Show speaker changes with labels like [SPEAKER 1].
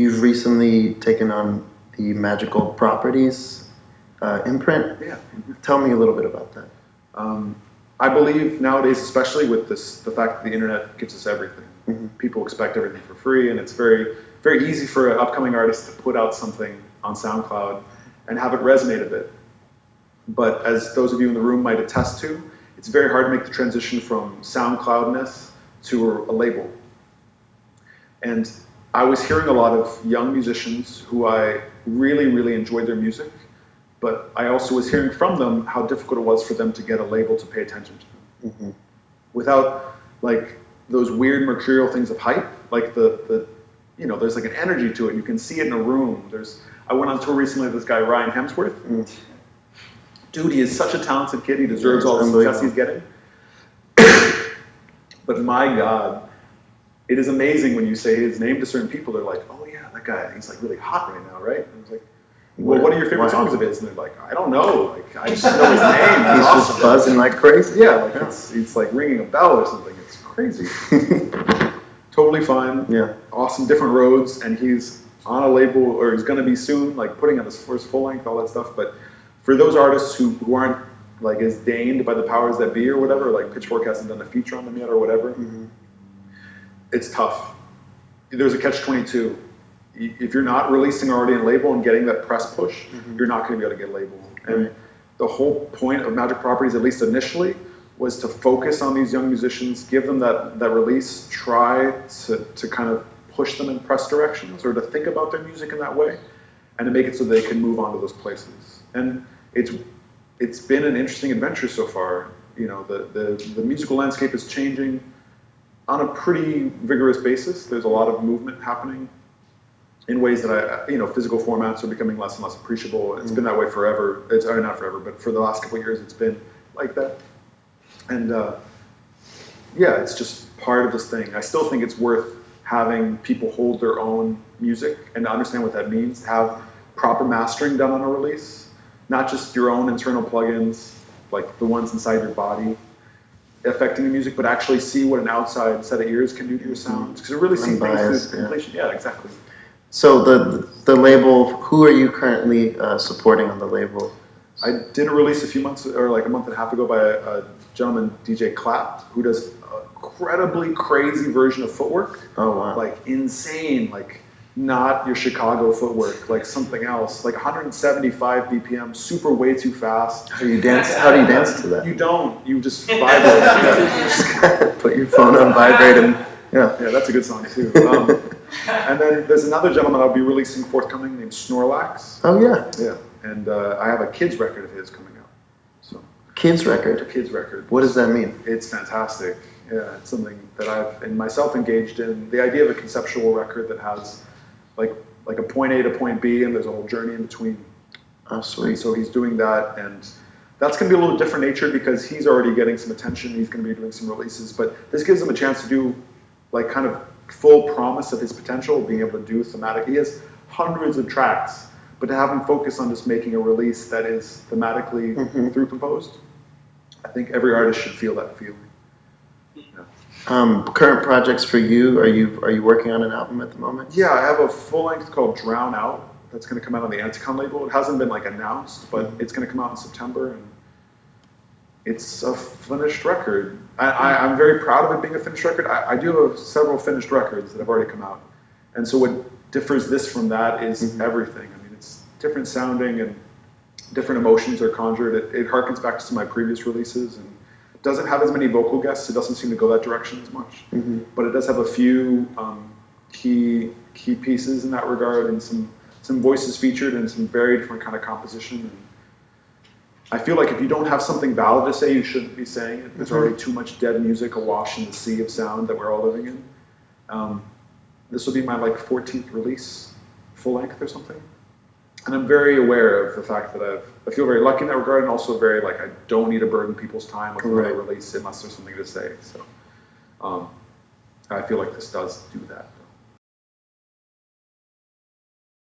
[SPEAKER 1] you've recently taken on the Magical Properties imprint.
[SPEAKER 2] Yeah.
[SPEAKER 1] Tell me a little bit about that.
[SPEAKER 2] I believe nowadays, especially with the fact that the internet gives us everything, people expect everything for free, and it's very, very easy for an upcoming artist to put out something on SoundCloud and have it resonate a bit. But as those of you in the room might attest to, it's very hard to make the transition from SoundCloudness to a label. And I was hearing a lot of young musicians who I really, really enjoyed their music, but I also was hearing from them how difficult it was for them to get a label to pay attention to them. Without like those weird mercurial things of hype, like there's like an energy to it. You can see it in a room. I went on tour recently with this guy, Ryan Hemsworth. Dude, he is such a talented kid. He deserves all the success he's getting. But my God, it is amazing when you say his name to certain people. They're like, oh yeah, that guy, he's like really hot right now, right? And I was like, well, what are your favorite songs of his? And they're like, I don't know. Like, I just know his name.
[SPEAKER 1] He's just buzzing like crazy.
[SPEAKER 2] Yeah, like it's like ringing a bell or something. It's crazy. Totally fine.
[SPEAKER 1] Yeah.
[SPEAKER 2] Awesome, different roads, and he's on a label, or he's going to be soon, like putting on his first full length, all that stuff. But for those artists who aren't like as deigned by the powers that be or whatever, like Pitchfork hasn't done a feature on them yet or whatever, it's tough. There's a catch-22. If you're not releasing already in label and getting that press push, you're not going to be able to get a label. And the whole point of Magic Properties, at least initially, was to focus on these young musicians, give them that release, try to kind of push them in press directions or to think about their music in that way, and to make it so they can move on to those places. And it's been an interesting adventure so far. You know, the musical landscape is changing on a pretty vigorous basis. There's a lot of movement happening in ways that physical formats are becoming less and less appreciable. It's been that way forever. Not forever, but for the last couple of years, it's been like that. And it's just part of this thing. I still think it's worth having people hold their own music and understand what that means, have proper mastering done on a release, not just your own internal plugins, like the ones inside your body, affecting the music, but actually see what an outside set of ears can do to your sound. Because you really see things through completion. Yeah, exactly.
[SPEAKER 1] So the label, who are you currently supporting on the label?
[SPEAKER 2] I did a release a month and a half ago by a gentleman, DJ Clap, who does an incredibly crazy version of footwork.
[SPEAKER 1] Oh, wow.
[SPEAKER 2] Like insane, like not your Chicago footwork, like something else, like 175 BPM, super way too fast.
[SPEAKER 1] How do you dance to that?
[SPEAKER 2] You don't. You just vibrate.
[SPEAKER 1] Put your phone on vibrate and
[SPEAKER 2] yeah, that's a good song too. And then there's another gentleman I'll be releasing forthcoming named Snorlax.
[SPEAKER 1] Oh yeah.
[SPEAKER 2] Yeah, and I have a kids record of his coming out. So
[SPEAKER 1] kids record.
[SPEAKER 2] A kids record.
[SPEAKER 1] What does that mean?
[SPEAKER 2] It's fantastic. Yeah, it's something that I've myself engaged in. The idea of a conceptual record that has like a point A to point B, and there's a whole journey in between.
[SPEAKER 1] Oh, sweet.
[SPEAKER 2] And so he's doing that, and that's going to be a little different nature because he's already getting some attention. He's going to be doing some releases, but this gives him a chance to do like kind of full promise of his potential, being able to do thematic. He has hundreds of tracks, but to have him focus on just making a release that is thematically through composed, I think every artist should feel that feeling. Yeah.
[SPEAKER 1] Current projects for you? Are you working on an album at the moment?
[SPEAKER 2] Yeah, I have a full length called Drown Out that's going to come out on the Anticon label. It hasn't been like announced, but it's going to come out in September, and it's a finished record. I'm very proud of it being a finished record. I do have several finished records that have already come out, and so what differs this from that is everything. I mean, it's different sounding and different emotions are conjured. It harkens back to some of my previous releases, and doesn't have as many vocal guests. It doesn't seem to go that direction as much, but it does have a few key pieces in that regard, and some voices featured, and some very different kind of composition. And I feel like if you don't have something valid to say, you shouldn't be saying it. There's already too much dead music awash in the sea of sound that we're all living in. This will be my 14th release, full length or something. And I'm very aware of the fact that I feel very lucky in that regard, and also very I don't need to burden people's time with another release unless there's something to say. So I feel like this does do that.